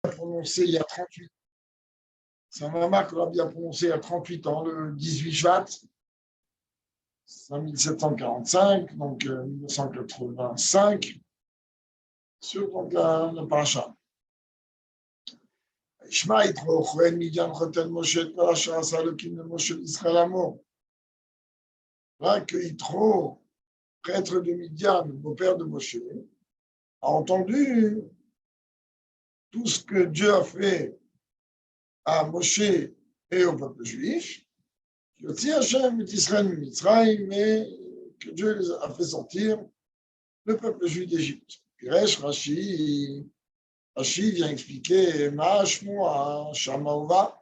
prononcé il y a 38 ans. C'est un mamar que Rabbi a prononcé il y a 38 ans, le 18 Shvat, 5745, donc 1985, sur donc, la paracha. Ishma Yitro, Choen Midian Choten Moshe, Paracha, Salokim de Moshe Israël Amo. Là que Yitro, prêtre de Midian, beau-père de Moshe, a entendu tout ce que Dieu a fait à Moshe et au peuple juif, Yotzi Hashem et Israël Mitzrayim, mais que Dieu les a fait sortir le peuple juif d'Égypte. Piresh Rashi vient expliquer Ma'ashmoa Shamaova,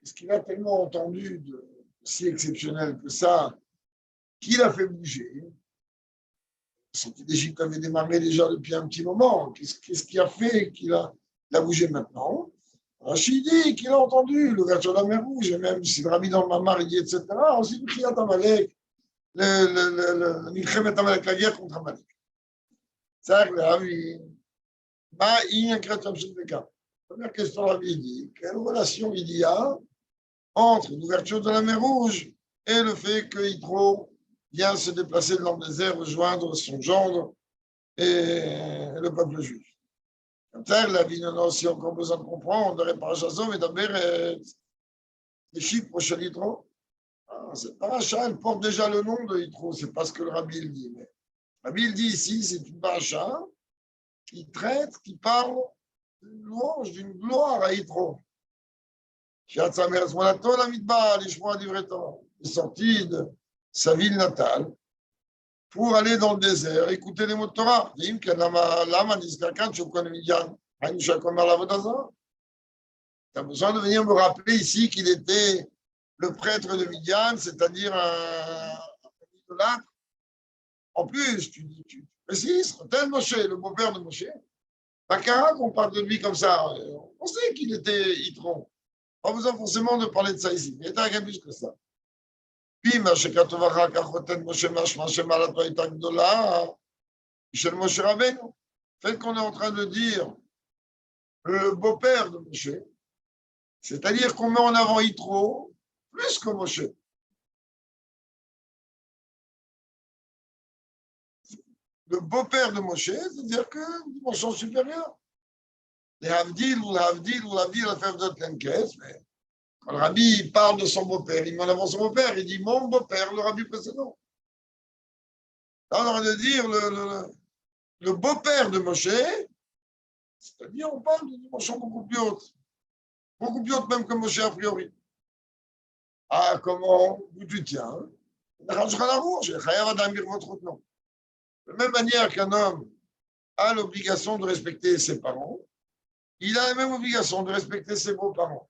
ce qu'il a tellement entendu de si exceptionnel que ça, qu'il a fait bouger. La sortie d'Égypte avait démarré déjà depuis un petit moment. Qu'est-ce qui a fait qu'il a bougé maintenant? Rachid dit qu'il a entendu l'ouverture de la mer Rouge, et même si le rabbi dans le Mamar, il dit, etc. Ensuite, il y a Amalek, la guerre contre Amalek. Ça, le rabbi, il y a un chrétien de cas. Première question, le rabbi dit, quelle relation il y a entre l'ouverture de la mer Rouge et le fait que Yitro vient se déplacer dans le désert, rejoindre son gendre et le peuple juif? La vie n'a aussi encore besoin de comprendre, les parachazos, mais d'abord, les chiffres prochains Yitro. Cette paracha, elle porte déjà le nom de Yitro, c'est pas ce que le rabbi il dit. Mais le rabbi il dit ici, c'est une paracha qui traite, qui parle d'une louange, d'une gloire à Yitro. Il est sorti de sa ville natale pour aller dans le désert, écouter les mots de Torah. Tu as besoin de venir me rappeler ici qu'il était le prêtre de Midian, c'est-à-dire un idolâtre. En plus, tu précises, tel Moshe, le beau-père de Moshe, Bakara, qu'on parle de lui comme ça, on sait qu'il était Yitro. Pas besoin forcément de parler de ça ici, mais il était un peu plus que ça. Puis, Moshe Rabbeinu, fait qu'on est en train de dire le beau-père de Moshe, c'est-à-dire qu'on met en avant Yitro plus que Moshe. Le beau-père de Moshe, c'est-à-dire que dimension supérieure. Les Havdil ou l'Havdil, la fève de Tlenkes, mais quand le rabbi parle de son beau-père, il met en avant son beau-père, il dit mon beau-père, le rabbi précédent. Là, on aurait de dire le beau-père de Moshe, c'est-à-dire on parle d'une dimension beaucoup plus haute même que Moshe a priori. Ah, comment où tu tiens? De la même manière qu'un homme a l'obligation de respecter ses parents, il a la même obligation de respecter ses beaux-parents.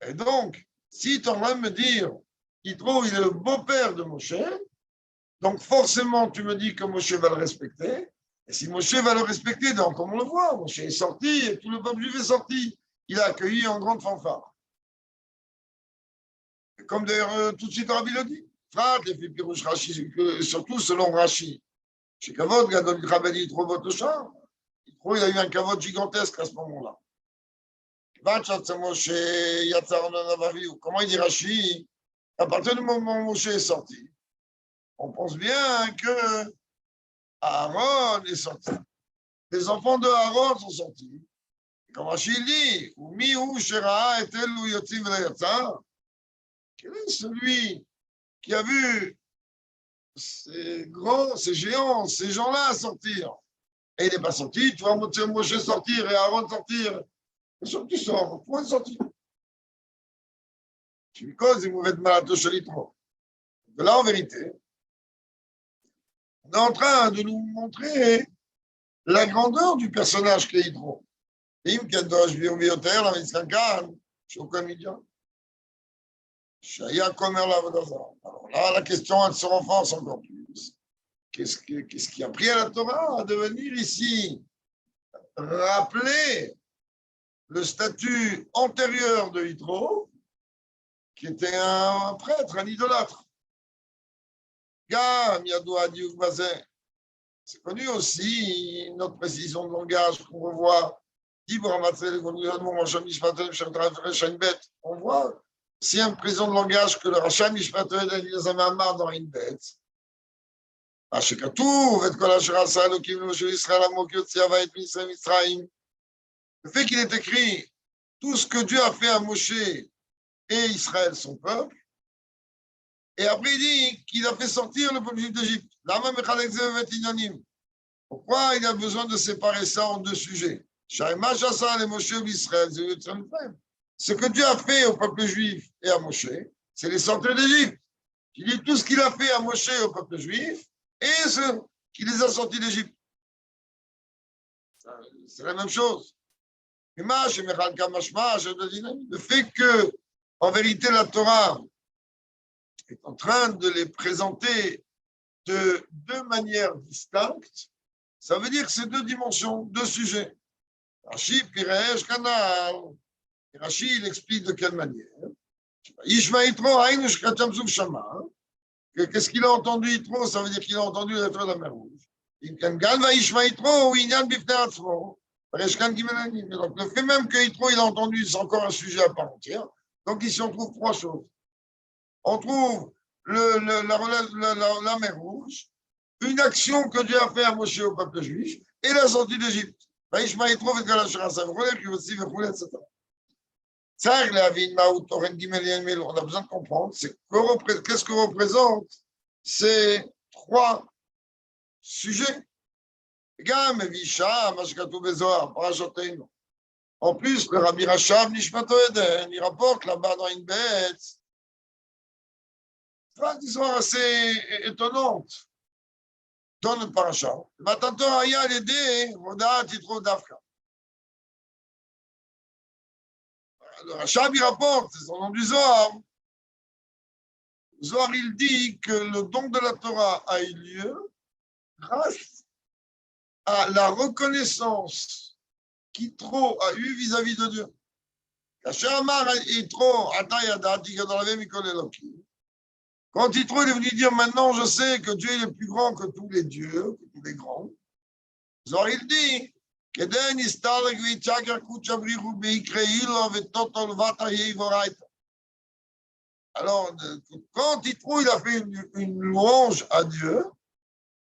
Et donc, si tu es en train de me dire Yitro, il est le beau-père de Moshe, donc forcément tu me dis que Moshe va le respecter, et si Moshe va le respecter, donc comme on le voit, Moshe est sorti, et tout le peuple juif est sorti, il a accueilli en grande fanfare. Et comme d'ailleurs tout de suite Rabbi le dit, surtout selon Rashi, chez Kavod, Gadol Rabbi Yitro Botosha, Yitro, il a eu un Kavod gigantesque à ce moment-là. Comment il dit Rashi? À partir du moment où Moshe est sorti, on pense bien que Aaron est sorti. Les enfants de Aaron sont sortis. Comme Rashi dit, quel est celui qui a vu ces grands, ces géants, ces gens-là sortir? Et il n'est pas sorti, tu vois Moshe sortir et Aaron sortir. Bien sûr que tu sors, pourquoi sortir? Tu me causes des mauvaises malades de Chalitro. De là, en vérité, on est en train de nous montrer la grandeur du personnage qu'est Yitro. Alors là, la question, elle se renforce encore plus. Qu'est-ce qui a pris à la Torah de venir ici rappeler le statut antérieur de Yitro, qui était un prêtre, un idolâtre. C'est connu aussi, notre précision de langage qu'on revoit On voit, si un prison de langage que le Racham Mishpat Eden, il les a marre dans une bête. Le fait qu'il est écrit tout ce que Dieu a fait à Moshe et Israël, son peuple, et après il dit qu'il a fait sortir le peuple juif d'Égypte. Pourquoi il a besoin de séparer ça en deux sujets? Ce que Dieu a fait au peuple juif et à Moshe, c'est les sortir d'Égypte. Il dit tout ce qu'il a fait à Moshe et au peuple juif et ce qui les a sortis d'Égypte. C'est la même chose. Le fait que, en vérité, la Torah est en train de les présenter de deux manières distinctes, ça veut dire que c'est deux dimensions, deux sujets. Rashi, Piresh, Kanal. Rashi, il explique de quelle manière. Qu'est-ce qu'il a entendu Yitro? Ça veut dire qu'il a entendu la lettre de la mer Rouge. Donc, le fait même que Yitro, il a entendu, c'est encore un sujet à part entière. Donc, ici, on trouve trois choses. On trouve la mer Rouge, une action que Dieu a fait à Moshe au peuple juif, et la sortie d'Égypte. On a besoin de comprendre qu'est-ce que représentent ces trois sujets. En plus, le Rabbi Rachab Nishmato Eden, il rapporte là-bas dans une bête, c'est une histoire assez étonnante dans notre paracha. Matanto Aya l'aider, Voda Titro Dafka. Le Rachab, il rapporte, c'est son nom du Zohar. Zohar, il dit que le don de la Torah a eu lieu grâce à la reconnaissance qu'Yitro a eue vis-à-vis de Dieu. Quand Yitro est venu dire maintenant je sais que Dieu est le plus grand que tous les dieux, que tous les grands, Zohar, il dit alors, quand Yitro il a fait une louange à Dieu,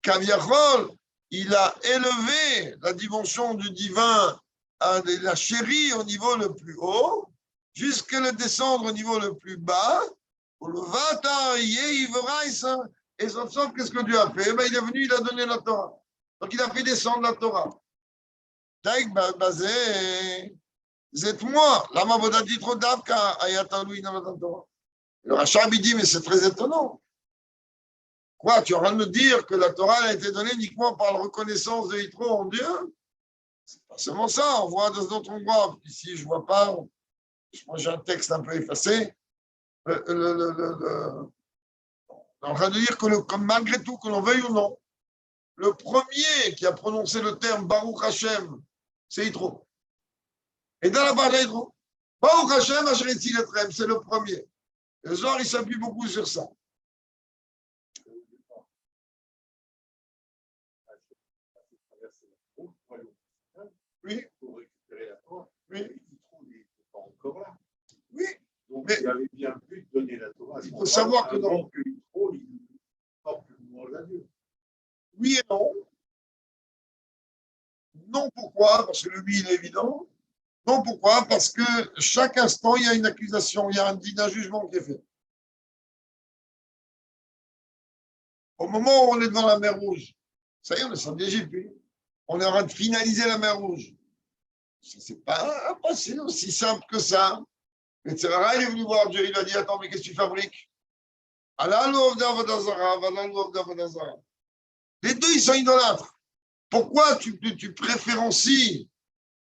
Kaviachol, il a élevé la dimension du divin, la chérie au niveau le plus haut, jusqu'à le descendre au niveau le plus bas, pour le Vata, et sauf qu'est-ce que Dieu a fait? Il est venu, il a donné la Torah. Donc il a fait descendre la Torah. Taïk basé, c'est moi. Lama bodati trop d'avka, ayatalouin dans la Torah. Le Rachab, il dit, mais c'est très étonnant. Quoi, tu es en train de me dire que la Torah a été donnée uniquement par la reconnaissance de Yitro en Dieu? C'est pas seulement ça, on voit dans d'autres endroits. Ici, je ne vois pas. Moi, j'ai un texte un peu effacé. On est en train de dire que malgré tout, que l'on veuille ou non, le premier qui a prononcé le terme Baruch Hashem, c'est Yitro. Et dans la parole d'Yitro, Baruch Hashem, c'est le premier. Le Zohar, il s'appuie beaucoup sur ça. Oui. Pour récupérer la Torah. Oui. Il n'est pas encore là. Oui. Donc, mais, il avait bien pu donner la Torah. Il faut savoir que non. Il n'est pas plus loin de Dieu. Oui et non. Non, pourquoi? Parce que le oui, il est évident. Non, pourquoi? Parce que chaque instant, il y a une accusation, il y a un jugement qui est fait. Au moment où on est devant la mer Rouge, ça y est, on est sorti d'Égypte. On est en train de finaliser la mer Rouge. Ce n'est pas passé aussi simple que ça. Mais Tzerara, il est venu voir Dieu, il a dit, attends, mais qu'est-ce que tu fabriques? Les deux, ils sont idolâtres. Pourquoi tu préférencies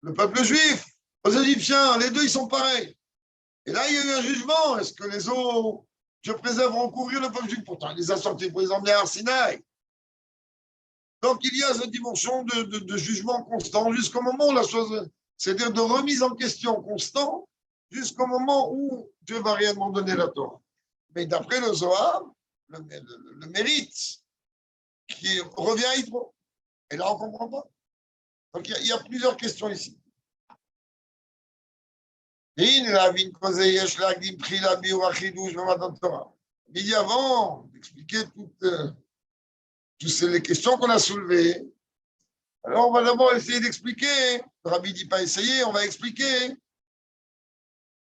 le peuple juif aux Égyptiens? Les deux, ils sont pareils. Et là, il y a eu un jugement. Est-ce que les eaux, Dieu préserve, vont couvrir le peuple juif? Pourtant, il les a sortis pour les emmener à Arsinaï. Donc, il y a cette dimension de jugement constant jusqu'au moment où la chose, c'est-à-dire de remise en question constant, jusqu'au moment où Dieu va réellement donner la Torah. Mais d'après le Zohar, le mérite qui revient à Yitro. Et là, on ne comprend pas. Donc, il y a plusieurs questions ici. Il dit avant d'expliquer toutes les questions qu'on a soulevées. Alors, on va d'abord essayer d'expliquer. Le Rabbi ne dit pas essayer, on va expliquer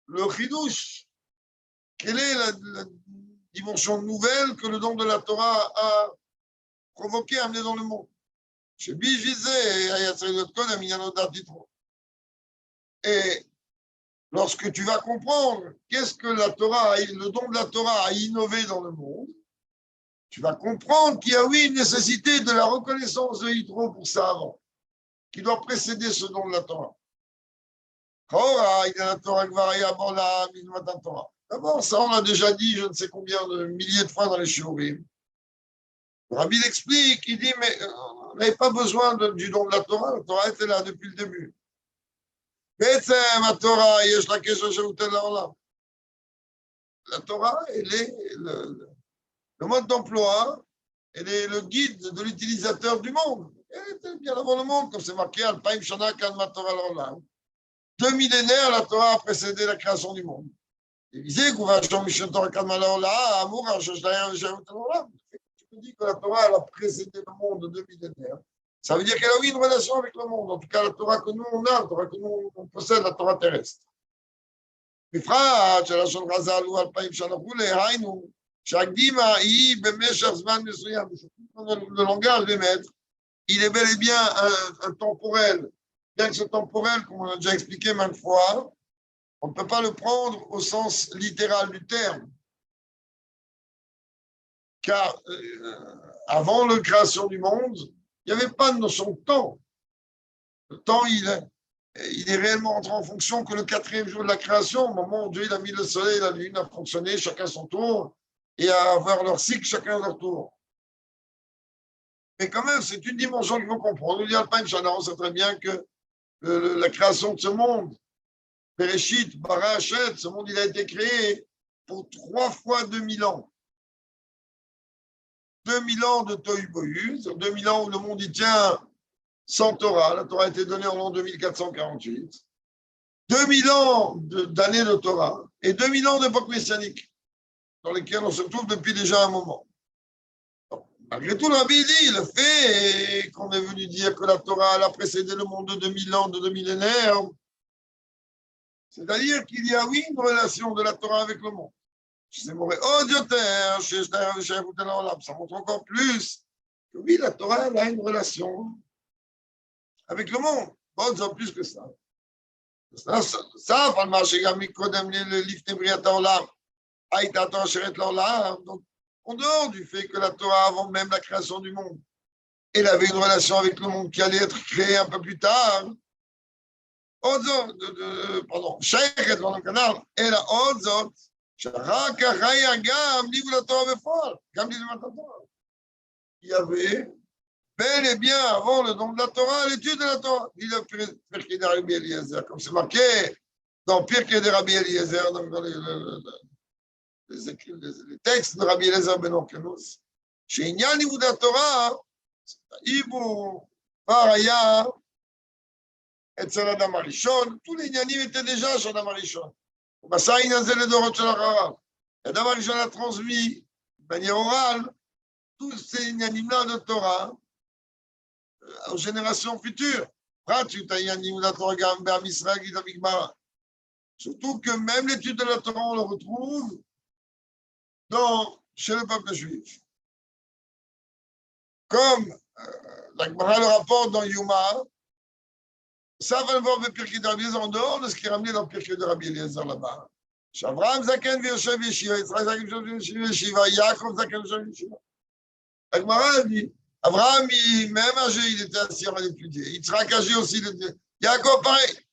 le chidouche. Quelle est la dimension nouvelle que le don de la Torah a provoqué, amené dans le monde? Et lorsque tu vas comprendre qu'est-ce que la Torah, le don de la Torah a innové dans le monde, tu vas comprendre qu'il y a, oui, une nécessité de la reconnaissance de Yitro pour ça avant, qui doit précéder ce don de la Torah. D'abord, ça, on l'a déjà dit je ne sais combien de milliers de fois dans les shiurim. Le Rabbi l'explique, il dit, mais on n'avait pas besoin du don de la Torah était là depuis le début. La Torah, elle est le mode d'emploi, elle est le guide de l'utilisateur du monde. Elle était bien avant le monde, comme c'est marqué, Alpaim Shana Kan Matorah l'Olam. 2 millénaires, la Torah a précédé la création du monde. Il disait qu'on va changer Torah Kan Matorah, Amour, tu me dis que la Torah elle a précédé le monde de 2 millénaires. Ça veut dire qu'elle a eu une relation avec le monde. En tout cas, la Torah que nous, on a, la Torah que nous, on possède, la Torah terrestre. בפרט שהלשון חז"ל הוא 2000 שנה וכולי, היינו שהקדימה היא במשך זמן מסוים. Le langage des maîtres, il est bel et bien un temporel. Bien que ce temporel, comme on a déjà expliqué maintes fois, on ne peut pas le prendre au sens littéral du terme. Car avant la création du monde, il n'y avait pas de notion de temps. Le temps, il est réellement entré en fonction que le 4e jour de la création, au moment où Dieu il a mis le soleil et la lune à fonctionner, chacun son tour, et à avoir leur cycle, chacun leur tour. Mais quand même, c'est une dimension qu'il faut comprendre. On dit Alpaim Shana, on sait très bien que la création de ce monde, Bereshit, Bara Hachet, ce monde, il a été créé pour 3 fois 2000 ans. 2000 ans de Tohu Bohu, 2000 ans où le monde y tient sans Torah. La Torah a été donnée en l'an 2448. 2000 ans d'années de Torah et 2000 ans d'époque messianique dans lesquels on se trouve depuis déjà un moment. Donc, malgré tout, le Rabbi dit, le fait qu'on est venu dire que la Torah a précédé le monde de 2000 ans, de 2 millénaires, c'est-à-dire qu'il y a, oui, une relation de la Torah avec le monde. Ça montre encore plus que oui, la Torah elle a une relation avec le monde. Bon, plus que ça. Ça, donc, en dehors du fait que la Torah, avant même la création du monde, elle avait une relation avec le monde qui allait être créé un peu plus tard. Pardon, dans le canal, elle a Ozot, il y avait bel et bien avant le don de la Torah, l'étude de la Torah. Il a Pirkei de Rabbi Eliezer, comme c'est marqué dans Pirkei de Rabbi Eliezer, dans les textes de Rabbi Eliezer ben Orkenus. Chez Inyan Liboud Torah, Ibu, Paraya, Etzel Adam Arishon, tous les Inyanim étaient déjà chez Adam Arishon. Massa Inazé le Dorot Shel Acharav. Adam Arishon a transmis de manière orale tous ces Inyanim-là de Torah aux générations futures. Surtout que même l'étude de la Torah, on le retrouve chez le peuple juif. Comme la Gemara le rapporte dans Yuma, ça va le voir avec Pirkei de Rabbi Eliezer en dehors de ce qui est ramené dans Pirkei de Rabbi Eliezer là-bas. Avraham Zaken Yoshev Yeshiva, Yitzhak Zaken Yeshiva, Yaakov Zaken Yeshiva. La Gemara dit, Abraham, même âgé, il était assis à l'étudier. Yitzhak âgé aussi, il était. Yaakov, pareil.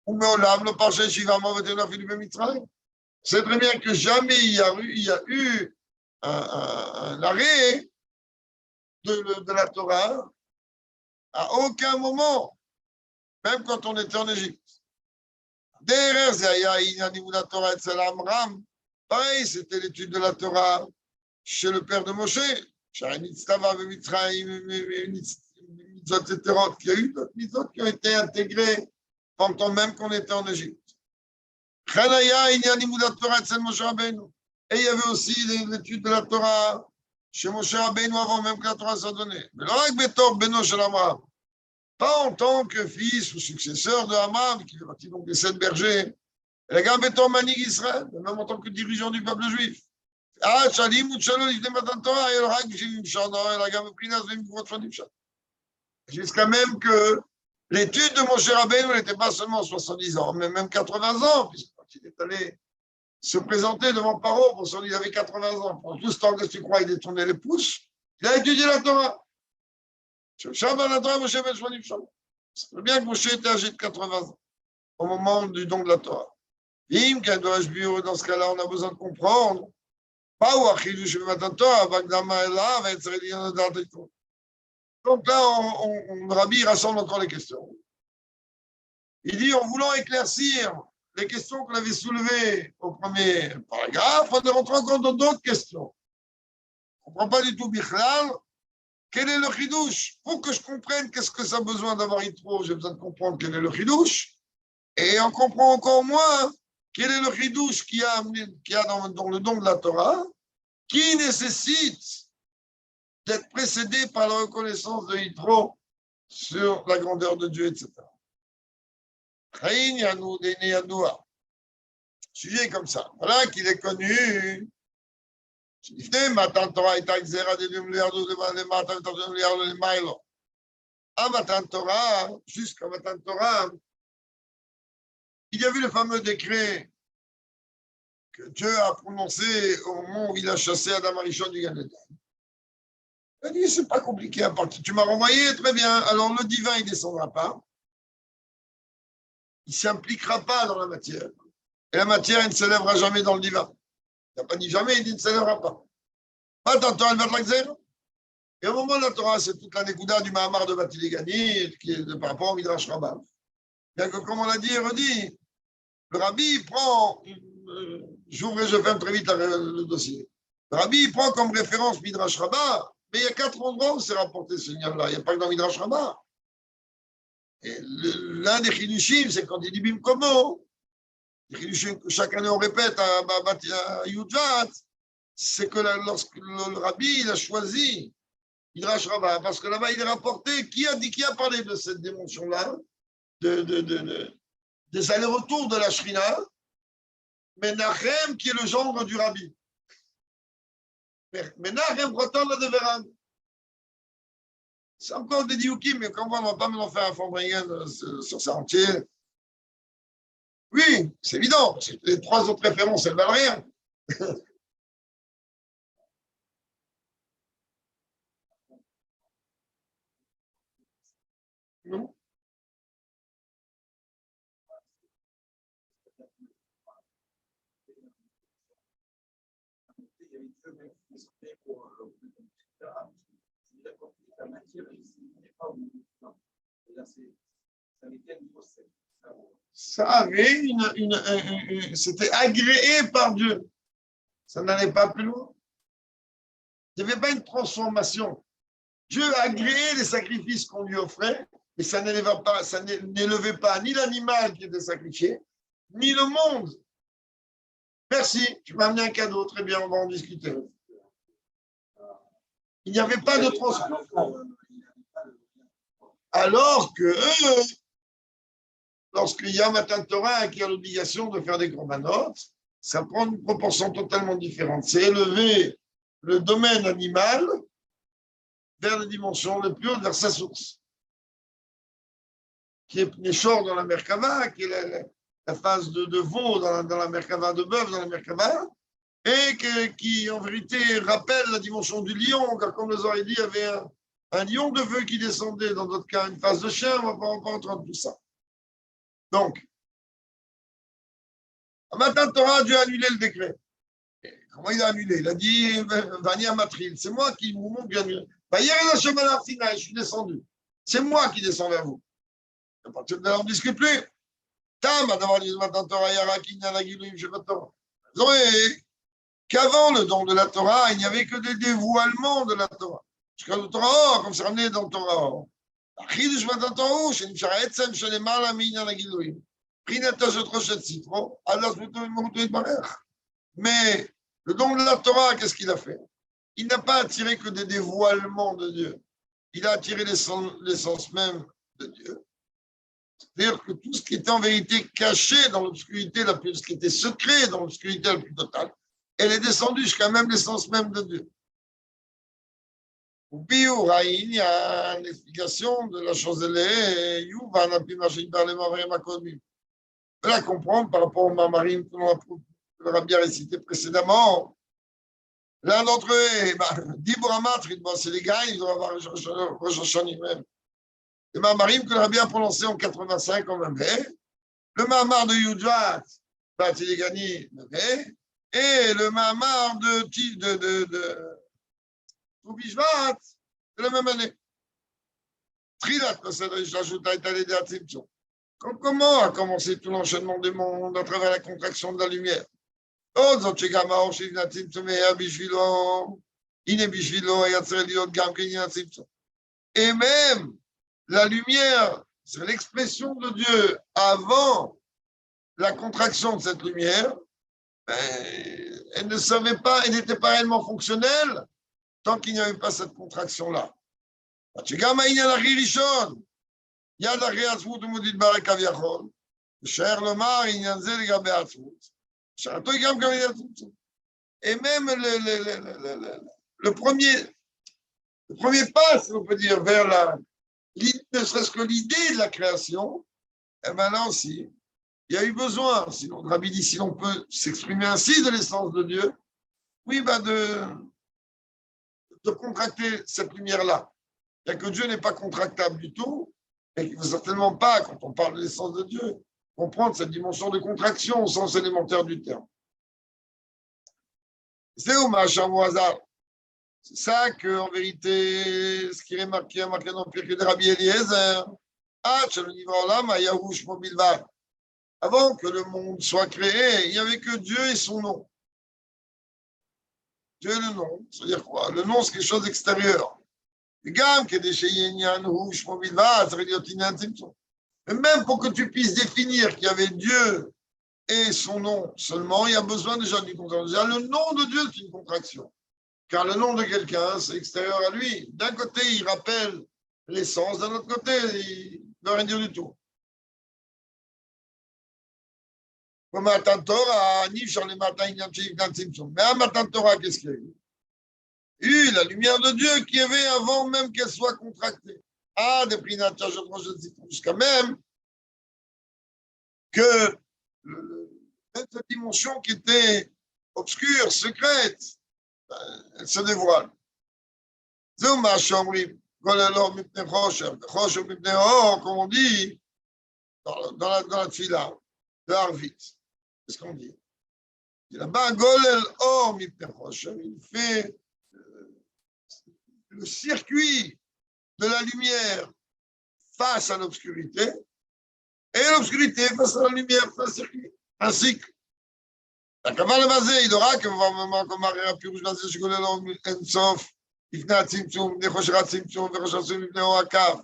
Ou Meolam, le Parché Shiva, Mavetel, Philippe Mitzrayim. C'est très bien que jamais il y a eu un arrêt de la Torah à aucun moment, même quand on était en Égypte. Derrière, il y a la Torah et Amram. Pareil, c'était l'étude de la Torah chez le père de Moshe. Il y a eu d'autres mitzvot qui ont été intégrées pendant même qu'on était en Égypte. Chanaya, il y a Limoudat Torah et Moshe Rabbeinu. Et il y avait aussi l'étude de la Torah chez Moshe Rabbeinu avant même que la Torah soit donnée. Mais l'orak Betor Beno Shel Amram. Pas en tant que fils ou successeur de Amram, qui fait partie donc des 7 bergers. Et la gamme Betor Manig Israël, même en tant que dirigeant du peuple juif. Ah, Shalim ou Shalom, il Matan Torah, et le Hag, j'ai eu et la gamme Prinas, j'ai eu une jusqu'à même que l'étude de Moshe Rabbeinu n'était pas seulement 70 ans, mais même 80 ans, puisqu'il est allé se présenter devant Paro pour son il avait 80 ans. Pendant tout ce temps que tu crois, il détournait les pouces, il a étudié la Torah. C'est bien que Moshe était âgé de 80 ans au moment du don de la Torah. Dans ce cas-là, on a besoin de comprendre. Donc là, Rabbi rassemble encore les questions. Il dit, en voulant éclaircir les questions qu'on avait soulevées au premier paragraphe, on est rentré encore dans d'autres questions. On ne comprend pas du tout Bichlal. Quel est le chidouche? Pour que je comprenne qu'est-ce que ça a besoin d'avoir Yitro, j'ai besoin de comprendre quel est le chidouche. Et on comprend encore moins quel est le chidouche qu'il y a dans le don de la Torah, qui nécessite d'être précédé par la reconnaissance de Yitro sur la grandeur de Dieu, etc. Sujet comme ça. Voilà qu'il est connu. Matan Torah est Axera de Mailo. À Matan Torah, jusqu'à Matan Torah, il y a eu le fameux décret que Dieu a prononcé au moment où il a chassé Adam Arishon du Gan Eden. Il a dit, c'est pas compliqué à partir. Tu m'as renvoyé, très bien. Alors le divin, il ne descendra pas. Il ne s'impliquera pas dans la matière. Et la matière, elle ne s'élèvera jamais dans le divin. Il n'a pas dit jamais, il dit ne s'élèvera pas. Pas tantôt, elle va te l'exer. Et au moment de la Torah, c'est toute la Nekuda du Mahamar de Batiligani, qui est par rapport au Midrash Rabbah. Bien que, comme on l'a dit et redit, le Rabbi prend, j'ouvre et je ferme très vite le dossier. Le Rabbi prend comme référence Midrash Rabbah, mais il y a 4 endroits où c'est rapporté ce lien-là. Il n'y a pas que dans Midrash Rabbah. Et l'un des chidushim, c'est quand il dit Bimkomo. Les chidushim que chaque année on répète à Yudvat, c'est que lorsque le Rabbi il a choisi Midrash Rabbah, parce que là-bas il est rapporté, qui a parlé de cette dimension-là, des allers-retours de la Shrina, Menachem qui est le gendre du Rabbi. Menachem Proton la Deveran. C'est encore des dioukim, mais comme on ne va pas maintenant faire un Fondringen sur ça entier. Oui, c'est évident. Les 3 autres références, elles ne valent rien. Non. Ça avait c'était agréé par Dieu. Ça n'allait pas plus loin. Il n'y avait pas une transformation. Dieu a agréé les sacrifices qu'on lui offrait, mais ça n'élevait pas ni l'animal qui était sacrifié, ni le monde. Merci, tu m'as amené un cadeau, très bien, on va en discuter. Il n'y avait pas de transformation. Alors que lorsqu'il y a Matan Torah qui a l'obligation de faire des corbanotes, ça prend une proportion totalement différente. C'est élever le domaine animal vers les dimensions les plus hautes, vers sa source, qui est Néchor dans la Merkava, qui est la phase de veau dans la Merkava, de bœuf dans la Merkava, et qui en vérité rappelle la dimension du lion, car comme les aurait dit, il y avait un lion de feu qui descendait, dans d'autres cas une phase de chien, on ne va pas entrer dans tout ça. Donc, à Matan Torah, Dieu a annulé le décret. Et comment il a annulé? Il a dit, Vania Matril, c'est moi qui vous montre que j'ai annulé. Je suis descendu. C'est moi qui descends vers vous. À partir de là, on ne discute plus. Tam, d'avoir dit Matan Torah, Yarakin, Yaragilim, Shevat Torah. Qu'avant le don de la Torah, il n'y avait que des dévoilements de la Torah. Jusqu'à le Torah, comme c'est ramené dans le Torah. Prinata Jotrochet Citron, Allah mais le don de la Torah, qu'est-ce qu'il a fait? Il n'a pas attiré que des dévoilements de Dieu. Il a attiré l'essence même de Dieu. C'est-à-dire que tout ce qui était en vérité caché dans l'obscurité la plus, ce qui était secret dans l'obscurité la plus totale, elle est descendue jusqu'à même l'essence même de Dieu. Au Biur, il y a une explication de la chose élevée, Youvan a pu marcher par les Mamarim à connu. On va la comprendre par rapport aux Mamarim que l'on a bien récité précédemment. L'un d'entre eux, Dibramatr, c'est les gars, ils doivent avoir Rosh Hashanah même. Le Mamarim que l'on a bien prononcé en 85 en même. Le Mamar de Yudjat, il est gagné. Et le Mamar de Toubishvat, c'est la même année. Trilat, j'ajoute à l'état d'Atzimtzum. Comment a commencé tout l'enchaînement des mondes à travers la contraction de la lumière? Et même la lumière, c'est l'expression de Dieu avant la contraction de cette lumière, elle ne savait pas, elle n'était pas réellement fonctionnelle tant qu'il n'y avait pas cette contraction-là. Et même le premier pas, si on peut dire, vers ne serait-ce que l'idée de la création, eh bien là aussi, il y a eu besoin, sinon Rabbi dit, si l'on peut s'exprimer ainsi de l'essence de Dieu, oui, de contracter cette lumière-là. Bien que Dieu n'est pas contractable du tout, et qu'il ne faut certainement pas, quand on parle de l'essence de Dieu, comprendre cette dimension de contraction au sens élémentaire du terme. C'est au machin au hasard. C'est ça qu'en vérité, ce qui est marqué dans le de Rabbi Eliezer, avant que le monde soit créé, il n'y avait que Dieu et son nom. Dieu et le nom, c'est-à-dire quoi? Le nom, c'est quelque chose d'extérieur. Mais même pour que tu puisses définir qu'il y avait Dieu et son nom seulement, il y a besoin déjà d'une contraction. Déjà, le nom de Dieu, c'est une contraction. Car le nom de quelqu'un, c'est extérieur à lui. D'un côté, il rappelle l'essence, d'un autre côté, il ne veut rien dire du tout. Mais à Matan Torah, qu'est-ce qu'il y a eu? Il y a eu la lumière de Dieu qui avait avant même qu'elle soit contractée. Jusqu'à même que cette dimension qui était obscure, secrète, elle se dévoile. Comme on dit dans la tfila de Harvit. Qu'est-ce qu'on dit? Là-bas, Golel Or il fait le circuit de la lumière face à l'obscurité et l'obscurité face à la lumière, c'est un circuit, un cycle. La Kabbalah basée, il aura que comme Maria Pirouge basée sur Golel Or Ensof, Ifna Tzimtzum, Nechoshra Tzimtzum, Veroshasum, Ifna Akav.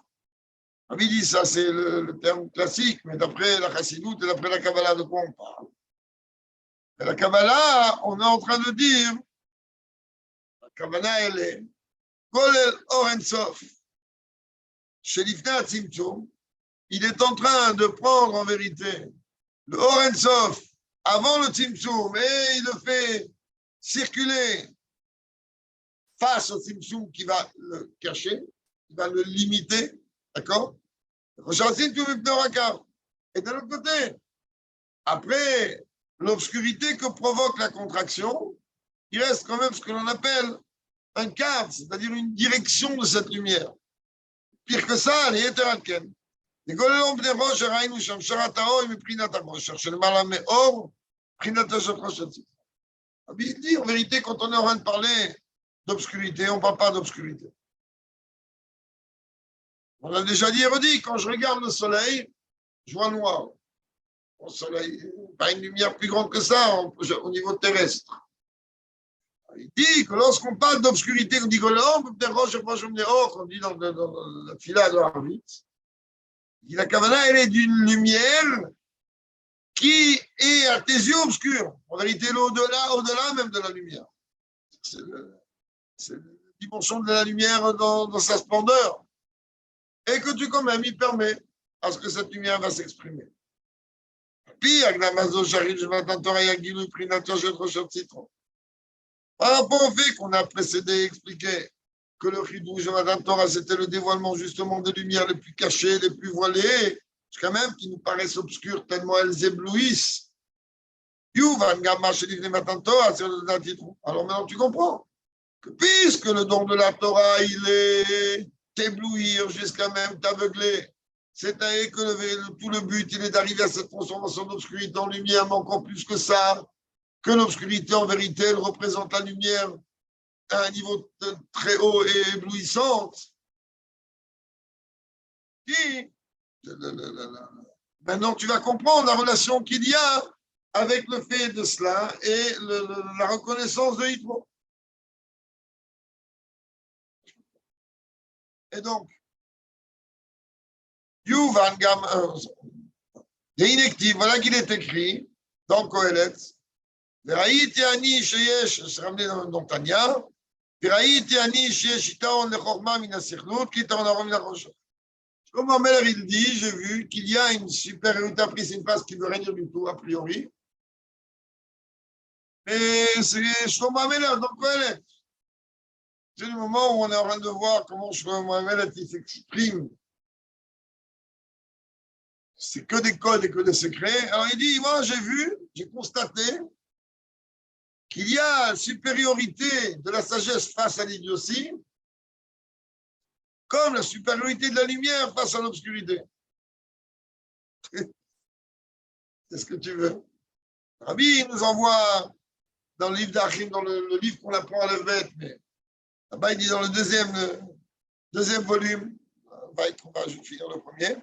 On dit ça, c'est le terme classique, mais d'après la Chassidoute et d'après la Kabbalah, de quoi on parle? Et la Kabbalah, on est en train de dire, la Kabbalah, elle est Golel Or Ensof. Chez l'Ifna Tzimtzum, il est en train de prendre en vérité le Or Ensof avant le Tzimtzum et il le fait circuler face au Tzimtzum qui va le cacher, qui va le limiter, d'accord? Et de l'autre côté, après l'obscurité que provoque la contraction, il reste quand même ce que l'on appelle un cadre, c'est-à-dire une direction de cette lumière. Pire que ça, les Yeteralken. Les Golelom Bnei Rosh, Raïnou Sham, Sharatao, et Prinata Rosh, cherche le Malame Or, Prinata Rosh. Il dit en vérité, quand on est en train de parler d'obscurité, on ne parle pas d'obscurité. On l'a déjà dit et redit, quand je regarde le soleil, je vois noir. Le soleil, pas une lumière plus grande que ça au niveau terrestre. Il dit que lorsqu'on parle d'obscurité, on dit que l'homme, on dit dans la fila de Harvit, il dit la Kavanah, elle est d'une lumière qui est à tes yeux obscur. En vérité, au-delà même de la lumière. C'est la dimension de la lumière dans sa splendeur. Et que tu, quand même, il permet à ce que cette lumière va s'exprimer. Puis, par rapport au fait qu'on a précédé et expliqué que le Chidouj de Matan Torah, c'était le dévoilement justement des lumières les plus cachées, les plus voilées, jusqu'à même qui nous paraissent obscures tellement elles éblouissent. Alors maintenant, tu comprends que puisque le don de la Torah, il est t'éblouir jusqu'à même t'aveugler, c'est-à-dire que tout le but, il est d'arriver à cette transformation d'obscurité en lumière, mais encore plus que ça, que l'obscurité, en vérité, elle représente la lumière à un niveau très haut et éblouissant. Maintenant, tu vas comprendre la relation qu'il y a avec le fait de cela et la reconnaissance de Hitmo. Et donc, Yuvan Gam, il y a une active, voilà qu'il est écrit dans Kohelet. Veraïti ani sheyesh, c'est ramené dans Tanya. Veraïti ani sheyesh itaon lechorma min hasichlut, kitaon arom min harosh. Comme ma mère, il dit, j'ai vu qu'il y a une supériorité, après c'est une phase qui ne veut rien dire du tout, a priori. Mais c'est Shlomo Amelech, donc Kohelet. C'est le moment où on est en train de voir comment Shlomo Amelech s'exprime. C'est que des codes et que des secrets. Alors il dit, moi j'ai vu, j'ai constaté qu'il y a une supériorité de la sagesse face à l'idiotie, comme la supériorité de la lumière face à l'obscurité. C'est ce que tu veux. Rabbi nous envoie dans le livre d'Achim, dans le livre qu'on apprend à l'Elvet, mais là-bas il dit dans le deuxième volume, je vais finir le premier,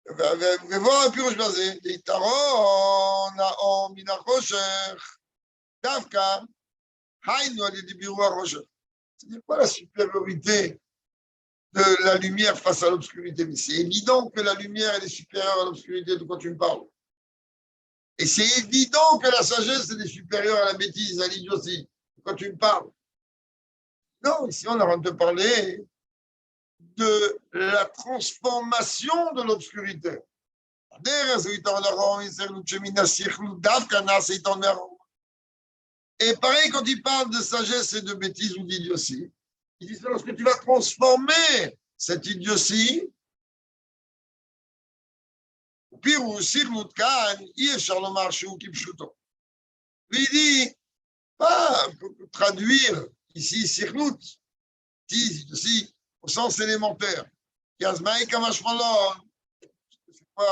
voir הפירוש בזה, יתרון האור מן החושך, דווקא היינו על ידי בירור החושך. C'est quoi la supériorité de la lumière face à l'obscurité? Mais c'est évident que la lumière elle est supérieure à l'obscurité, de quoi tu me parles. Et c'est évident que la sagesse elle est supérieure à la bêtise, à l'idiotie, de quoi tu me parles. Non, ici on est en train de te parler de la transformation de l'obscurité. Et pareil, quand il parle de sagesse et de bêtise ou d'idiotie, il dit que lorsque tu vas transformer cette idiotie, au pire, il dit, pas traduire ici, sirlout, idiotie, au sens élémentaire. Yazmaï Kamashmalon, c'est quoi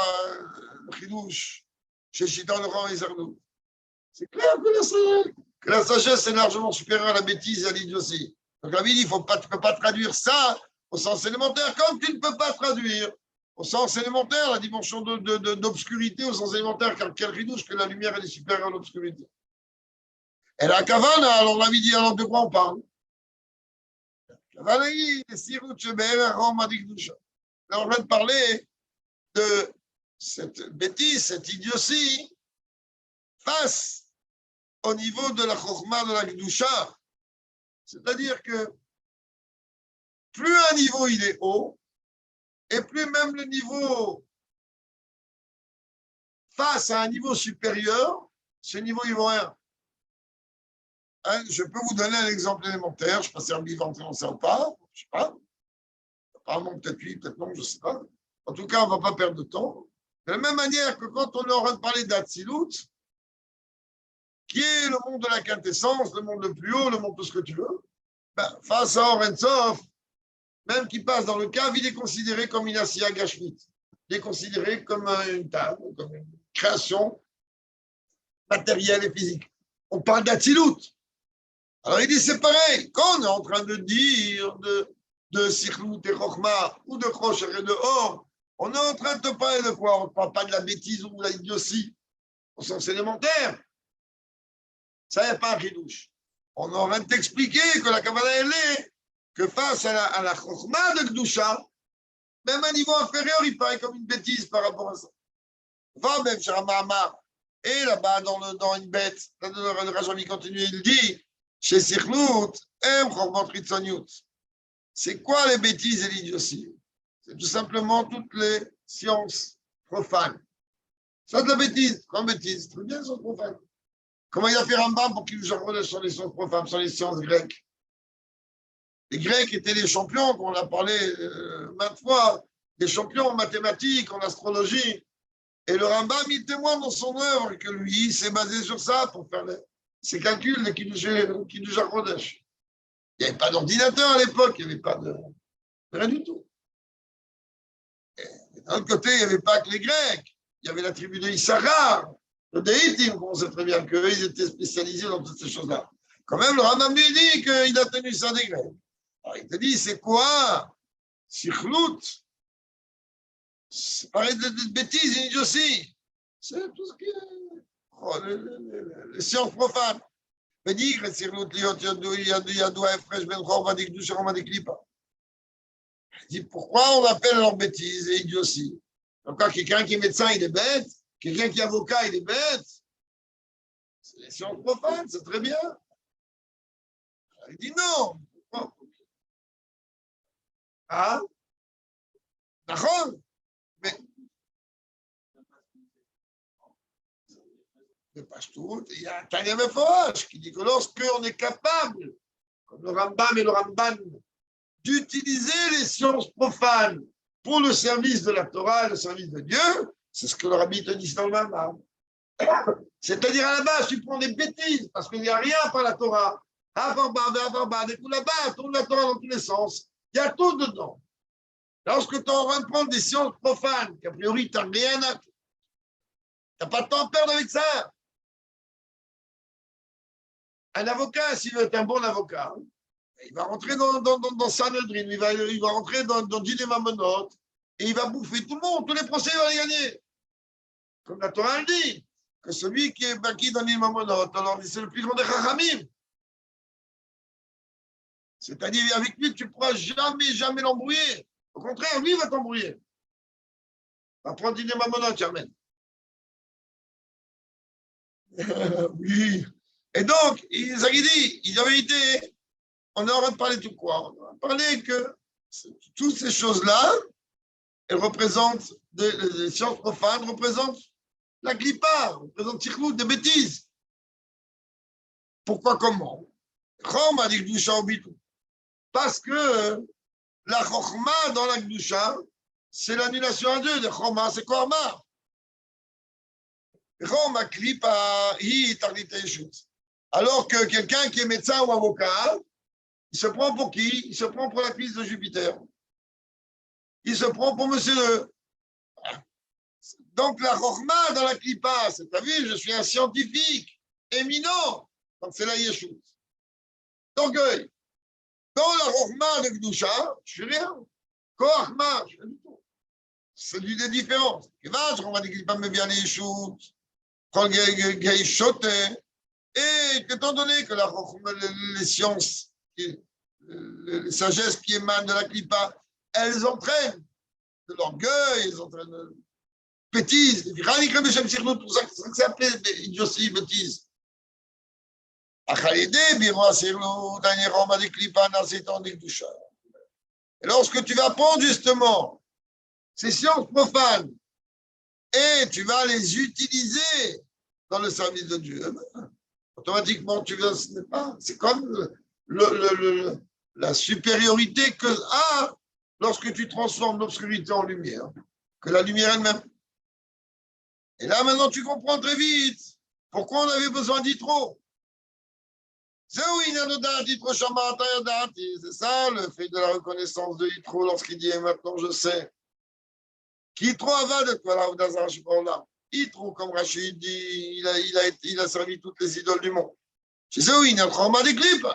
le chidouche chez Shitan Laurent et Zernou? C'est clair que la sagesse est largement supérieure à la bêtise et à l'idiotie. Donc la vie dit, tu ne peux pas traduire ça au sens élémentaire, comme tu ne peux pas traduire au sens élémentaire la dimension d'obscurité au sens élémentaire, car quel chidouche que la lumière elle est supérieure à l'obscurité. Et la kavana, alors la vie dit, alors de quoi on parle? Là, on vient de parler de cette bêtise, cette idiotie, face au niveau de la chokhma de la Kedusha. C'est-à-dire que plus un niveau il est haut, et plus même le niveau face à un niveau supérieur, ce niveau il vaut rien. Hein, je peux vous donner un exemple élémentaire, je ne sais pas si Rabbi va entrer dans ça ou pas, je ne sais pas. Apparemment, peut-être oui, peut-être non, je ne sais pas. En tout cas, on ne va pas perdre de temps. De la même manière que quand on est en train de parler d'Atsilut, qui est le monde de la quintessence, le monde le plus haut, le monde de ce que tu veux, ben, face à Or Sof, même qui passe dans le cave, il est considéré comme une Asiya Gashmit. Il est considéré comme une table, comme une création matérielle et physique. On parle d'Atsilut. Alors il dit c'est pareil, quand on est en train de dire de Sikhlut et Chokhmah ou de Khosher et de Or, on est en train de te parler de quoi? On ne parle pas de la bêtise ou de la idiotie au sens élémentaire. Ça n'est pas un chidouche. On est en train de t'expliquer que la Kabbalah elle est que face à la Chokhmah de Kedusha, même à un niveau inférieur, il paraît comme une bêtise par rapport à ça. Va même chez Ramahama. Et là-bas, dans une bête, le Rajami continue, il dit, chez Sikhlout, c'est quoi les bêtises et l'idiotie? C'est tout simplement toutes les sciences profanes. Ça, de la bêtise. Comme bêtise, très bien, sciences profanes. Comment il a fait Rambam pour qu'il nous apprenne sur les sciences profanes, sur les sciences grecques? Les Grecs étaient les champions, qu'on a parlé maintes fois, des champions en mathématiques, en astrologie. Et le Rambam, il témoigne dans son œuvre que lui, il s'est basé sur ça pour faire ses calculs, les Kiddush HaKodesh. Il n'y avait pas d'ordinateur à l'époque, il n'y avait pas de rien du tout. Et d'un autre côté, il n'y avait pas que les Grecs. Il y avait la tribu de Issachar, le Déitim, on sait très bien qu'eux, ils étaient spécialisés dans toutes ces choses-là. Quand même, le Rambam lui dit qu'il a tenu ça des Grecs. Alors, il te dit, c'est quoi? Sikhlout. C'est pareil de bêtises, une idiotie. C'est tout ce qui est les sciences profanes. Mais dit que Sikhlout, Yadoua, Efresh, Ben Chor, Vadik, Doucher, Vadik, Lipa. Il dit, pourquoi on appelle leur bêtise et idiotie? Donc, quand quelqu'un qui est médecin, il est bête. Quelqu'un qui est avocat, il est bête. C'est les sciences profanes, c'est très bien. Il dit non. Pourquoi? Ah? D'accord? Mais il y a un Tanya Meforash qui dit que lorsque on est capable, comme le Rambam et le Ramban, d'utiliser les sciences profanes pour le service de la Torah et le service de Dieu, c'est ce que le Rabbi te dit dans le Rambam. C'est-à-dire à la base, tu prends des bêtises parce qu'il n'y a rien par la Torah. Avant, des coups là-bas, tourne la Torah dans tous les sens. Il y a tout dedans. Lorsque tu es en train de prendre des sciences profanes, qu'a priori, tu n'as rien à. Tu n'as pas de temps à perdre avec ça. Un avocat, s'il veut être un bon avocat, il va rentrer dans Sanhedrin, il va rentrer dans Dîner Mamonot, et il va bouffer tout le monde, tous les procès, il va les gagner. Comme la Torah le dit, que celui qui est baki dans Dîner Mamonot, alors c'est le plus grand des Chachamim. C'est-à-dire, avec lui, tu ne pourras jamais l'embrouiller. Au contraire, lui va t'embrouiller. Va prendre Dîner Mamonot, Germaine. Oui. Et donc, Zagidi, il avait été, on est en train de parler de quoi? On a parlé que toutes ces choses-là, elles représentent les sciences profanes, représentent la clipa, représentent Tikhlout, des bêtises. Pourquoi, comment? Chom a dit Gdusha au bitou. Parce que la Chokhma dans la Gdusha, c'est l'annulation à Dieu. Le Choma, c'est Korma. Chom klipa, hi tarlite yeshut. Alors que quelqu'un qui est médecin ou avocat, il se prend pour qui? Il se prend pour la crise de Jupiter. Il se prend pour monsieur le... Donc la Chokhma dans la Klippa, c'est, t'as vu, je suis un scientifique éminent. Donc c'est la Yeshut. Donc, dans la Chokhma de Gdusha, je ne suis rien. Koachma, je ne suis rien du tout. C'est des différences. Et va dire qu'il me vient les Yeshut, et étant donné que la Chokhma, les sciences, les sagesses qui émanent de la Klippa, elles entraînent de l'orgueil, elles entraînent de bêtises. C'est pour ça que ça s'appelait idiotie, bêtise. Et lorsque tu vas prendre justement ces sciences profanes et tu vas les utiliser dans le service de Dieu, automatiquement tu vas, ce n'est pas, c'est comme la supériorité que a lorsque tu transformes l'obscurité en lumière, que la lumière elle-même. Et là maintenant tu comprends très vite pourquoi on avait besoin d'Yitro. C'est ça le fait de la reconnaissance de Yitro lorsqu'il dit maintenant je sais. Yitro avad de toi là, Yitro, comme Rachid dit, il a servi toutes les idoles du monde. C'est ça, oui, il y a le Choma des clips.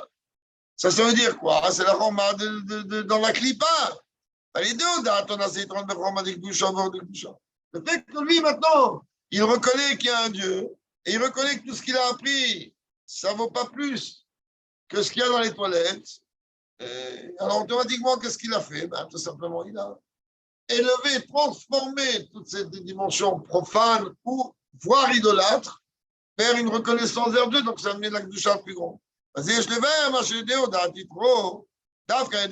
Ça veut dire quoi? C'est la Choma dans la clipa. Le fait que lui, maintenant, il reconnaît qu'il y a un Dieu et il reconnaît que tout ce qu'il a appris, ça ne vaut pas plus que ce qu'il y a dans les toilettes. Et alors, automatiquement, qu'est-ce qu'il a fait? Ben, tout simplement, élever, transformer toutes ces dimensions profanes ou voire idolâtres vers une reconnaissance vers Dieu. Donc, ça amenait la Kedusha plus grand. Vas-y, je le vais, ma chérie Déo, d'Atitro, d'Afka,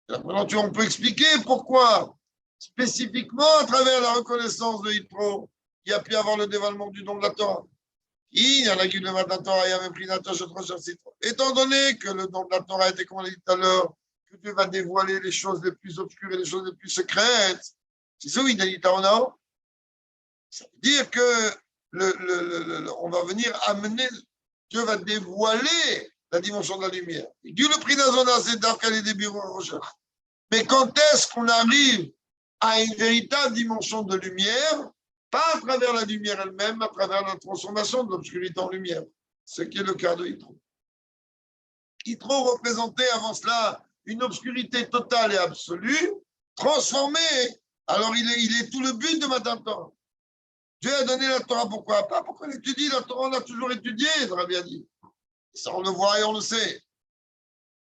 maintenant, on peut expliquer pourquoi, spécifiquement à travers la reconnaissance de Yitro, il y a pu avoir le dévoilement du don de la Torah. Il y en a qui le matin Torah, il y avait pris la Torah, étant donné que le don de la Torah était, comme on l'a dit tout à l'heure, que Dieu va dévoiler les choses les plus obscures et les choses les plus secrètes. C'est ça, il a dit Taonao. Ça veut dire que on va venir amener, Dieu va dévoiler la dimension de la lumière. Dieu le prix d'Azona, c'est d'Arkal et des bureaux recherche. Mais quand est-ce qu'on arrive à une véritable dimension de lumière, pas à travers la lumière elle-même, mais à travers la transformation de l'obscurité en lumière, ce qui est le cas de Yitro. Yitro représentait avant cela une obscurité totale et absolue, transformée. Alors il est tout le but de Matan Torah. Dieu a donné la Torah, pourquoi? Pas pour qu'on étudie, la Torah on a toujours étudié, il a bien dit. Ça on le voit et on le sait.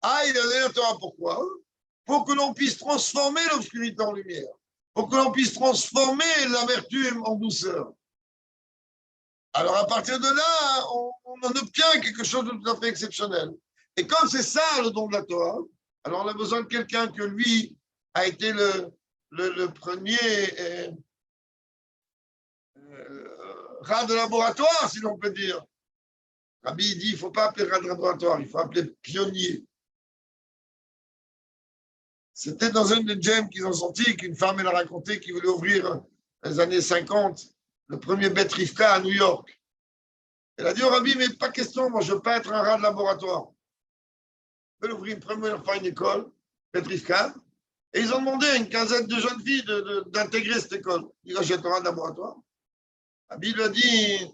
Ah, il a donné la Torah, pourquoi? Pour que l'on puisse transformer l'obscurité en lumière, pour que l'on puisse transformer l'amertume en douceur. Alors à partir de là, on en obtient quelque chose de tout à fait exceptionnel. Et comme c'est ça le don de la Torah, alors on a besoin de quelqu'un que lui a été le premier rat de laboratoire, si l'on peut dire. Rabbi dit, il ne faut pas appeler rat de laboratoire, il faut appeler pionnier. C'était dans une des gems qu'ils ont sorti, qu'une femme elle a raconté qui voulait ouvrir dans les années 50 le premier Bet Rivka à New York. Elle a dit au Rabbi, mais pas question, moi je ne veux pas être un rat de laboratoire. Je vais ouvrir une première fois une école, Bet Rivka, et ils ont demandé à une quinzaine de jeunes filles d'intégrer cette école. Il a dit, un rat de laboratoire. Rabbi lui a dit,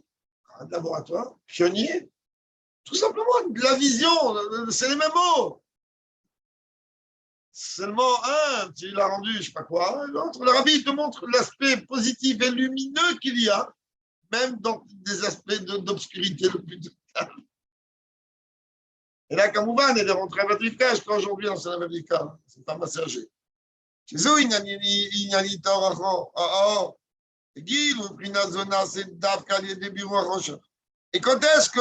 rat de laboratoire, pionnier, tout simplement, de la vision, c'est les mêmes mots. Seulement un, tu l'as rendu, je ne sais pas quoi, l'autre, le Rabbi te montre l'aspect positif et lumineux qu'il y a, même dans des aspects d'obscurité le plus total. Et là, Kamouvan, elle est rentrée à Vatrivka, je crois aujourd'hui dans sa Vatrivka, c'est pas massé âgé. Chez eux, il n'y a ni tort à et quand est-ce que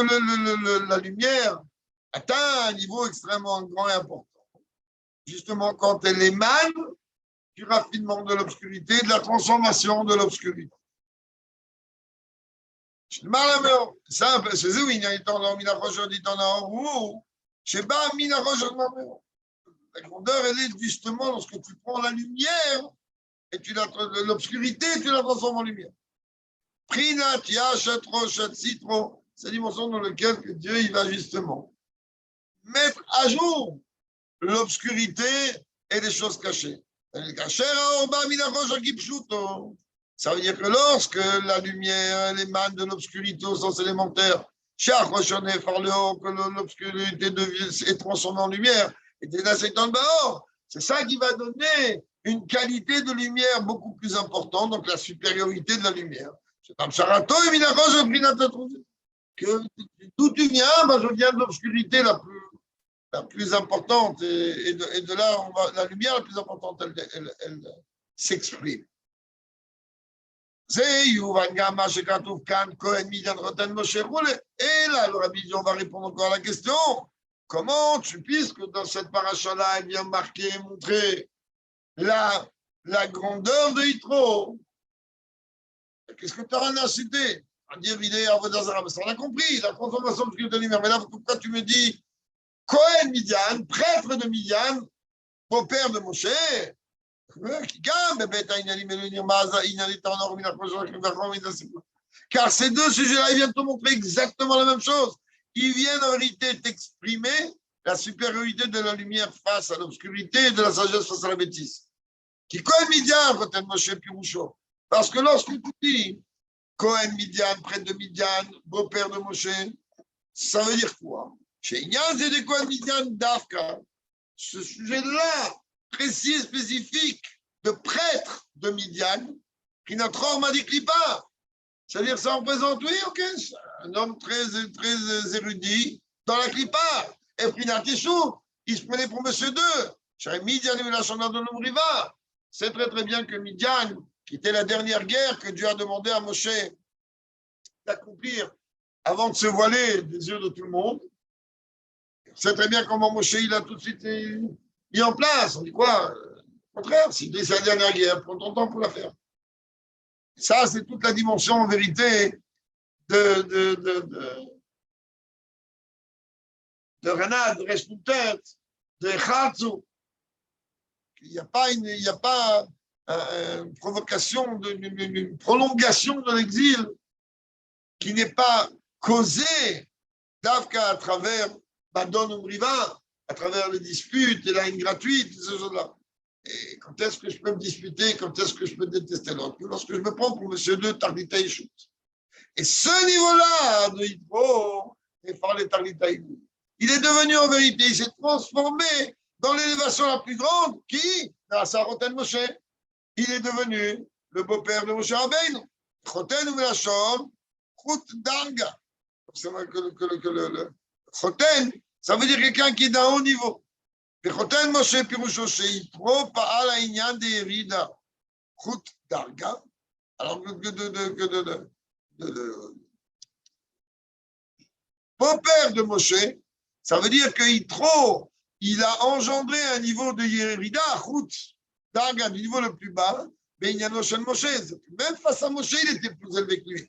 la lumière atteint un niveau extrêmement grand et important? Justement, quand elle émane du raffinement de l'obscurité, de la transformation de l'obscurité. Simple, c'est eux, il y a une tendance, il y a la grandeur, elle est justement lorsque tu prends la lumière et l'obscurité, tu la transformes en lumière. Prinat, Yachat, Rochat, Citro, c'est la dimension dans laquelle Dieu il va justement mettre à jour l'obscurité et les choses cachées. Ça veut dire que lorsque la lumière émane de l'obscurité au sens élémentaire, que l'obscurité est transformée en lumière, et c'est ça qui va donner une qualité de lumière beaucoup plus importante, donc la supériorité de la lumière. Que d'où tu viens, je viens de l'obscurité la plus importante, et de là, la lumière la plus importante, elle s'exprime. Et là, le Rabbi dit, on va répondre encore à la question. Comment puisque dans cette paracha-là, elle vient marquer, montrer la grandeur de Yitro. Qu'est-ce que tu as cité? À dire, il est Avodazara. On a compris, la transformation de la lumière. Mais là, pourquoi tu me dis Cohen Midian, prêtre de Midian, beau-père de Moshe? Car ces deux sujets-là, ils viennent te montrer exactement la même chose. Ils viennent en réalité t'exprimer la supériorité de la lumière face à l'obscurité et de la sagesse face à la bêtise. Qui Cohen Midian, Cohen Moshe Piroucho. Parce que lorsque tu dis Cohen Midian, prêtre de Midian, beau-père de Moshe, ça veut dire quoi? Chez Yann, c'est de Cohen Midian d'Afka. Ce sujet-là, précis et spécifique, de prêtre de Midian, qui notre homme a dit Klipa. C'est-à-dire, ça représente, oui, ok, un homme très érudit dans la Klipa. Et Prinat Yeshou, il se prenait pour Monsieur II. Chez Midian, il la chanson de Nomriva. C'est très très bien que Midian, qui était la dernière guerre que Dieu a demandé à Moshe d'accomplir avant de se voiler des yeux de tout le monde, c'est très bien comment Moshe il a tout de suite mis en place. On dit quoi? Au contraire, si c'est la dernière guerre, prends ton temps pour la faire. Ça, c'est toute la dimension en vérité de Renad, de Reshputet, de Chatzu. Il n'y a pas une provocation, une prolongation de l'exil qui n'est pas causée d'Avka à travers Badon ou Riva, à travers les disputes et la haine gratuite, ces choses-là. Et quand est-ce que je peux me disputer, quand est-ce que je peux détester l'autre? Lorsque je me prends pour monsieur de Tardita et Chout. Et ce niveau-là de Hidro, et par les Tardita il est devenu en vérité, il s'est transformé dans l'élévation la plus grande, qui, grâce à Roten Moshe, il est devenu le beau-père de Moshe Rabbeinu. Roten ou Melachon, Chut Darga. Roten, ça veut dire quelqu'un qui est d'un haut niveau. וחותן משה פירושו שיתרו פעל העניין דהרידה חוט דרגה. Alors, beau-père de Moshe, ça veut dire que Yitro, il a engendré un niveau de Yerida, Chut, Darga, du niveau le plus bas, mais il y a Moshe. Même face à Moshe, il était plus élevé que lui.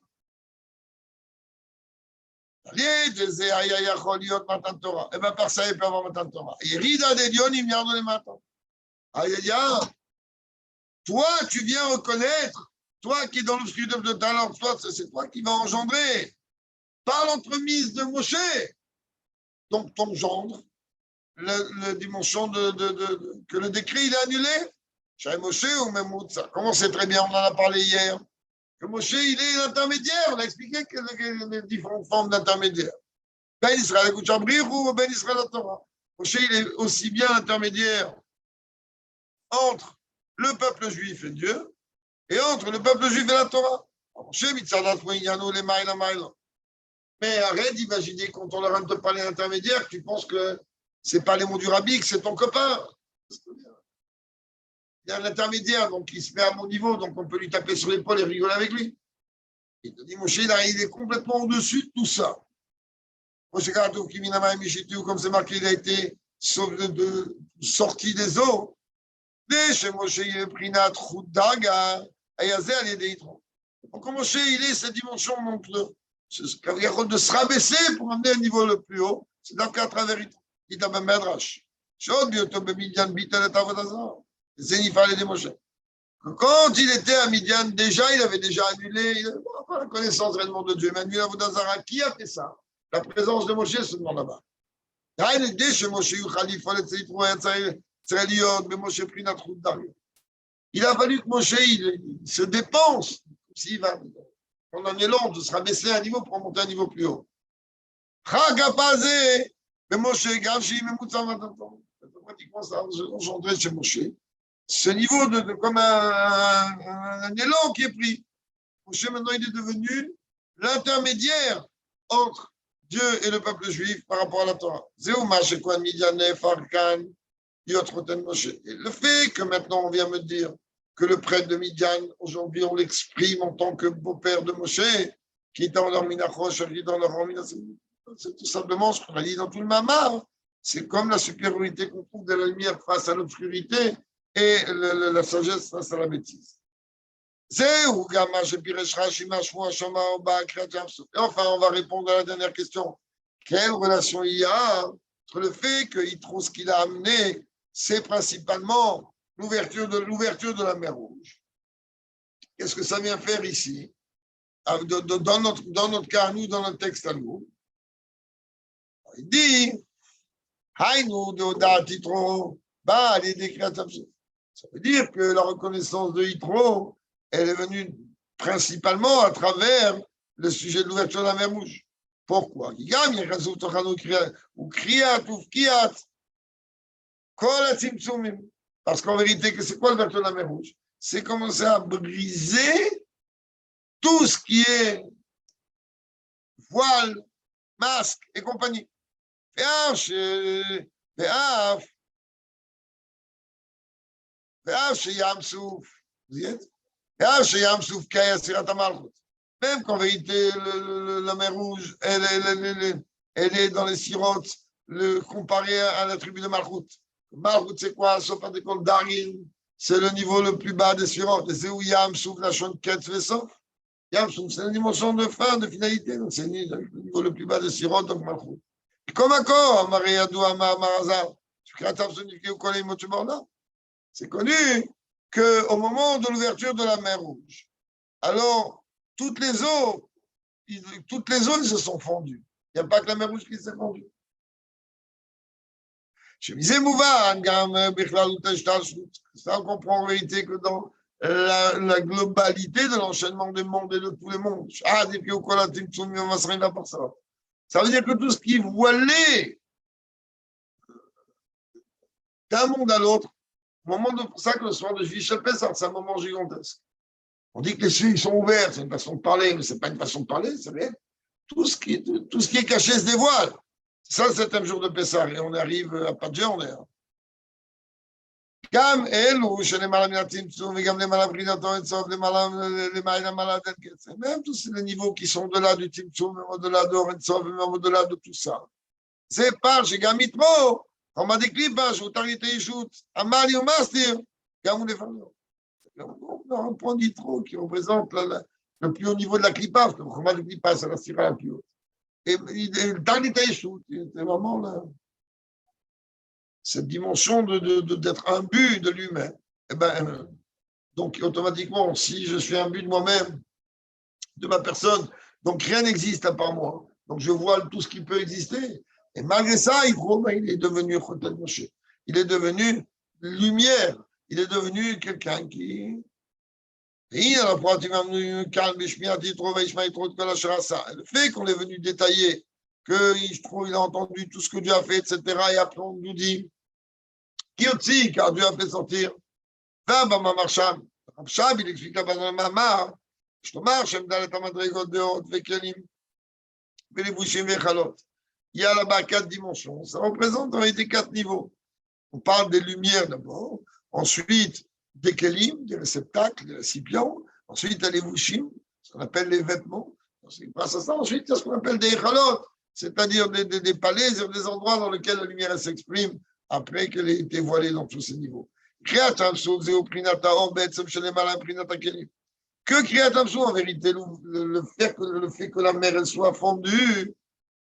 Eh bien, par ça, il peut avoir Matan Torah. Yerida de Dion, il vient de les Matan. Aïe, aïe, aïe. Toi, tu viens reconnaître, toi qui es dans l'obscurité de talent, toi, c'est toi qui vas engendrer, par l'entremise de Moshe. Donc, ton gendre, la dimension que le décret, il est annulé. Chez Moshe ou même ça. Comment c'est très bien, on en a parlé hier. Que Moshe, il est l'intermédiaire. On a expliqué que les différentes formes d'intermédiaire. Ben Israël, écoute, ou Ben Israël, la Torah. Moshe, il est aussi bien l'intermédiaire entre le peuple juif et Dieu, et entre le peuple juif et la Torah. Mais arrête d'imaginer quand on leur a parlé d'intermédiaire, tu penses que ce n'est pas les mots du rabbi, que c'est ton copain. Il y a un intermédiaire, donc il se met à mon niveau, donc on peut lui taper sur l'épaule et rigoler avec lui. Il te dit, Moshe, il est complètement au-dessus de tout ça. Moshe Karatou, Kiminama et Mishitu, comme c'est marqué, il a été sorti des eaux. Chez Moshe, il est pris à Troudaga, à Yazé, à l'Édéitron. Donc, Moshe, il est cette dimension, donc, de se rabaisser pour amener un niveau le plus haut. C'est donc à travers il t'a même Medrash. Quand il était à Midian, déjà, il avait déjà annulé, il n'avait pas la connaissance réellement de Dieu. Mais annulé Avodazara, qui a fait ça? La présence de Moshe se demande là-bas. Il a fallu que Moshe il se dépense s'il va en un élan de se rabaisser à un niveau pour monter à un niveau plus haut. Pratiquement ça a engendré chez Moshe ce niveau comme un élan qui est pris. Moshe maintenant il est devenu l'intermédiaire entre Dieu et le peuple juif par rapport à la Torah. Et le fait que maintenant on vient me dire que le prêtre de Midian, aujourd'hui on l'exprime en tant que beau-père de Moshe, qui est dans leur minachosh, qui est dans leur c'est tout simplement ce qu'on a dit dans tout le Mamar. C'est comme la supériorité qu'on trouve de la lumière face à l'obscurité et la sagesse face à la bêtise. Et enfin, on va répondre à la dernière question. Quelle relation il y a entre le fait qu'il trouve ce qu'il a amené, c'est principalement l'ouverture de la mer Rouge. Qu'est-ce que ça vient faire ici, dans notre cas, nous, dans notre texte à nous? Il dit, ça veut dire que la reconnaissance de Yitro, elle est venue principalement à travers le sujet de l'ouverture de la mer Rouge. Pourquoi? Parce qu'en vérité, c'est quoi l'ouverture de la mer Rouge? C'est commencer à briser tout ce qui est voile, masque et compagnie. Vous y êtes? Même qu'en vérité, la mer Rouge, elle est dans les sirotes, comparée à la tribu de Malchut. Malchut, c'est quoi? Sauf à des comptes d'Arin, c'est le niveau le plus bas des sirotes. Et c'est où Yam Souf, la Shon Ketz Vesof. Yam Souf, c'est la dimension de fin, de finalité. Donc c'est le niveau le plus bas des sirotes, donc Malchut. Comme accord, Mariadou, Marazar, tu crées ta signifié ou quoi les mots c'est connu qu'au moment de l'ouverture de la mer Rouge, alors toutes les eaux, ils se sont fondues. Il n'y a pas que la mer Rouge qui s'est fondue. Je me disais, ça on comprend en réalité que dans la globalité de l'enchaînement des mondes et de tous les mondes, ça veut dire que tout ce qui est voilé d'un monde à l'autre, c'est pour ça que le soir de Juif Pessah, c'est un moment gigantesque. On dit que les cieux sont ouverts, c'est une façon de parler, mais ce n'est pas une façon de parler, c'est vrai. Tout ce qui est caché se dévoile. Ça, le 7e jour de Pessah, et on arrive à pas de journée. Même tous les niveaux qui sont au-delà du Timtsum, au-delà de Orensov, même au-delà de tout ça. C'est par chez Gamitro, on m'a décrit, je vous t'arrête et joute, Amali ou Mastir, Gamou des femmes. On prend d'Itro qui représente le plus haut niveau de la Klippa, parce que le Choma de Klippa, c'est la Sira la plus haute. Et le Tarnit Aishut, c'est vraiment là. Cette dimension d'être un but de lui-même. Eh ben, donc, automatiquement, si je suis un but de moi-même, de ma personne, donc rien n'existe à part moi. Donc, je vois tout ce qui peut exister. Et malgré ça, il est devenu Chotel Moshe. Il est devenu lumière. Il est devenu quelqu'un qui. Le fait qu'on est venu détailler qu'il a entendu tout ce que Dieu a fait, etc. Et après, on nous dit car Dieu a fait sortir. Il explique là-bas dans le Mamar, il y a là-bas 4 dimensions. Ça représente en réalité 4 niveaux. On parle des lumières d'abord, ensuite des kelim, des réceptacles, des récipients, ensuite il y a les vushim, ce qu'on appelle les vêtements. Grâce à ça, ensuite il y a ce qu'on appelle des echalot, c'est-à-dire des palais, des endroits dans lesquels la lumière s'exprime après qu'elle ait été voilée dans tous ces niveaux. Que Kriyatamsou, en vérité, le fait que la mer elle soit fondue,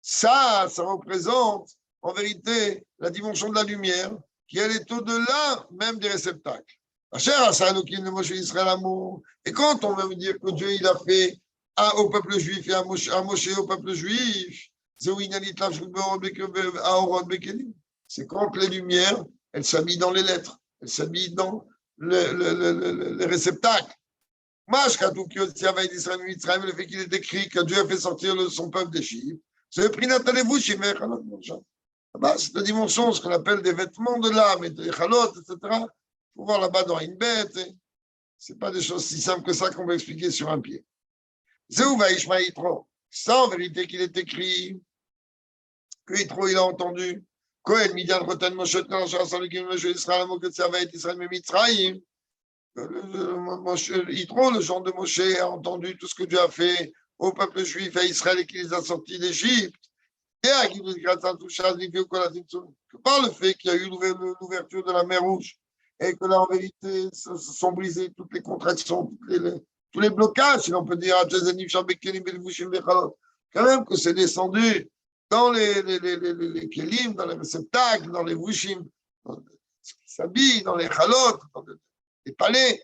ça représente en vérité la dimension de la lumière qui elle est au-delà même des réceptacles. Et quand on veut dire que Dieu il a fait au peuple juif et à Moshe au peuple juif, c'est quand les lumières, elles s'habillent dans les lettres, elles s'habillent dans les réceptacles. Le fait qu'il est écrit que Dieu a fait sortir son peuple d'Égypte, c'est le prix Natalevou, c'est la dimension, ce qu'on appelle des vêtements de l'âme, et des chalot, etc. Il faut voir là-bas dans une bête. Ce n'est pas des choses si simples que ça qu'on va expliquer sur un pied. C'est où va Ishmael Yitro? Ça, en vérité, qu'il est écrit, que Yitro, il a entendu. Kohen, Midian, Roten, Moshe, Israël, Israël, Mitzrayim. Yitro, le genre de Moshe, a entendu tout ce que Dieu a fait au peuple juif et à Israël et qui les a sortis d'Égypte. Par le fait qu'il y a eu l'ouverture de la mer Rouge et que là, en vérité, se sont brisées toutes les contractions, tous les blocages, si l'on peut dire, quand même que c'est descendu dans les kelim, dans les réceptacles, dans les vushim, ce qui s'habille, dans les chalot, dans les palais.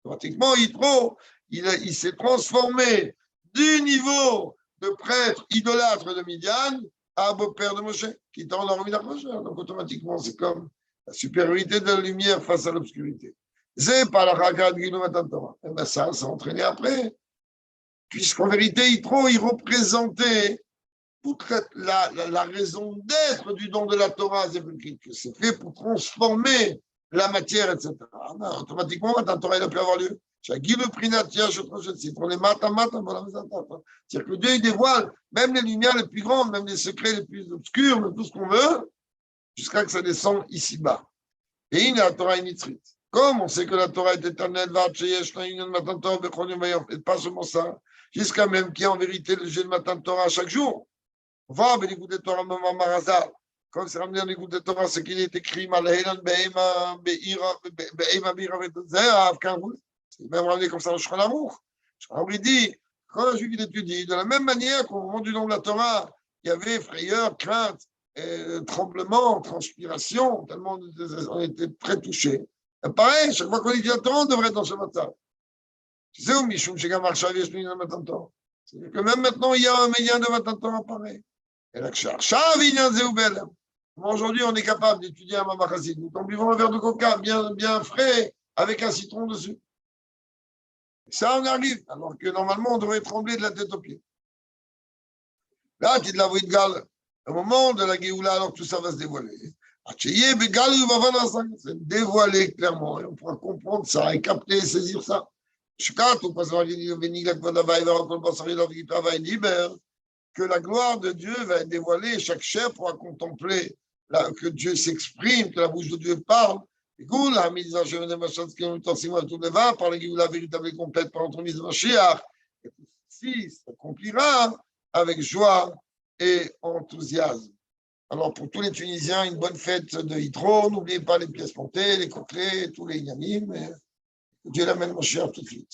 Pratiquement, Yitro, il s'est transformé du niveau de prêtre idolâtre de Midian à beau-père de Moshe, qui est en Ormina Moshe. Donc, automatiquement, c'est comme la supériorité de la lumière face à l'obscurité. C'est pas la Chagad Gilumatan Torah. Et bien, ça s'est entraîné après. Puisqu'en vérité, Yitro, il représentait toute la raison d'être du don de la Torah, c'est fait pour transformer la matière, etc. Automatiquement, la Torah, il a pu avoir lieu. C'est-à-dire que Dieu il dévoile même les lumières les plus grandes, même les secrets les plus obscurs, tout ce qu'on veut, jusqu'à que ça descende ici-bas. Et il y a la Torah initrite. Comme on sait que la Torah est éternelle, et pas seulement ça, jusqu'à même qu'il y ait en vérité le jeu de Matan Torah chaque jour. On va avec l'écoute de Torah, même Marazal. Quand c'est ramené à l'écoute de Torah, c'est qu'il est écrit Malhelan, Be'ema, Be'ira, Be'ira, c'est même ramené comme ça au Shulchan Aruch. Shulchan Aruch dit, quand un juif étudie, de la même manière qu'au moment du nom de la Torah, il y avait frayeur, crainte, tremblement, transpiration, tellement on était très touchés. Et pareil, chaque fois qu'on dit la Torah, on devrait être dans ce matin. Tu sais où Mishum Shegam Arshav Yeshnu Inyan Matan Torah. C'est-à-dire que même maintenant, il y a un médian de Matan Torah pareil. Et là, Shav Inyan Zeubel. Aujourd'hui, on est capable d'étudier un Mamachazid. Nous t'en buvons un verre de coca bien frais avec un citron dessus. Et ça, on arrive. Alors que normalement, on devrait trembler de la tête aux pieds. Là, tu te la vois de Gal. Au moment de la Géoula, alors tout ça va se dévoiler. C'est dévoilé clairement. Et on pourra comprendre ça et capter, saisir ça. Que la gloire de Dieu va être dévoilée, chaque chair pourra contempler que Dieu s'exprime, que la bouche de Dieu parle. Et par la véritable et complète par l'entremise de Mashiach, et tout ceci s'accomplira avec joie et enthousiasme. Alors, pour tous les Tunisiens, une bonne fête de Yitro. N'oubliez pas les pièces montées, les côtelets, tous les yanim. Dieu l'amène Mashiach tout de suite.